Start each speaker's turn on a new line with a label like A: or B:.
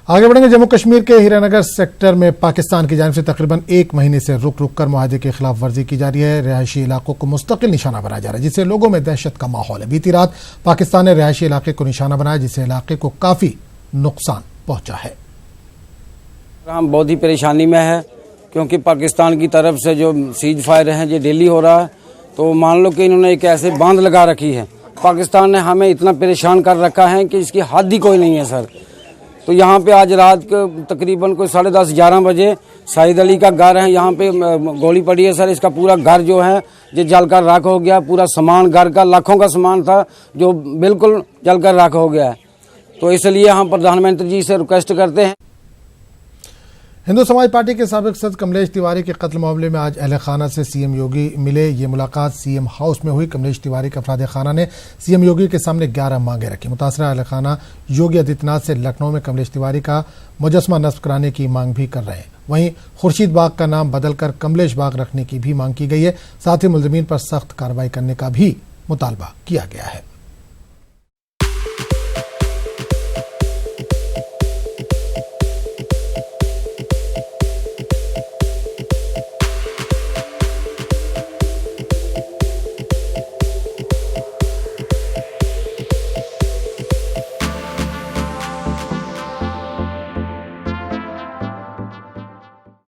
A: आगे बढ़ेंगे। जम्मू कश्मीर के हीरानगर सेक्टर में पाकिस्तान की जानिब से तकरीबन 1 महीने से रुक रुक कर मुआहदे की खिलाफ वर्जी की जा रही है। रिहायशी इलाकों को मुस्तकिल निशाना बनाया जा रहा है, जिससे लोगों में दहशत का माहौल है। बीती रात पाकिस्तान ने रिहायशी इलाके को निशाना बनाया, जिससे इलाके को काफी नुकसान पहुंचा है।
B: हम बहुत ही परेशानी में है, क्योंकि पाकिस्तान की तरफ से जो सीज फायर है ये डेली हो रहा है। तो मान लो कि इन्होंने एक ऐसे बांध लगा रखी है। पाकिस्तान ने हमें इतना परेशान कर रखा है कि इसकी हद ही कोई नहीं है सर। तो यहाँ पे आज रात को तकरीबन कोई 10:30-11 बजे शाहिद अली का घर है, यहाँ पे गोली पड़ी है सर। इसका पूरा घर जो है ये जलकर राख हो गया। पूरा सामान घर का लाखों का सामान था जो बिल्कुल जलकर राख हो गया है। तो इसलिए हम प्रधानमंत्री जी से रिक्वेस्ट करते हैं।
A: हिंदू समाज पार्टी के साबिक सदर कमलेश तिवारी के कत्ल मामले में आज अहले खाना से सीएम योगी मिले। ये मुलाकात सीएम हाउस में हुई। कमलेश तिवारी के अफराद खाना ने सीएम योगी के सामने 11 मांगे रखी। मुतासरा अहले खाना योगी आदित्यनाथ से लखनऊ में कमलेश तिवारी का मुजस्समा नस्ब कराने की मांग भी कर रहे हैं। वहीं खुर्शीद बाग का नाम बदलकर कमलेश बाग रखने की भी मांग की गई है। साथ ही मुलजिमीन पर सख्त कार्रवाई करने का भी मुतालबा किया गया है।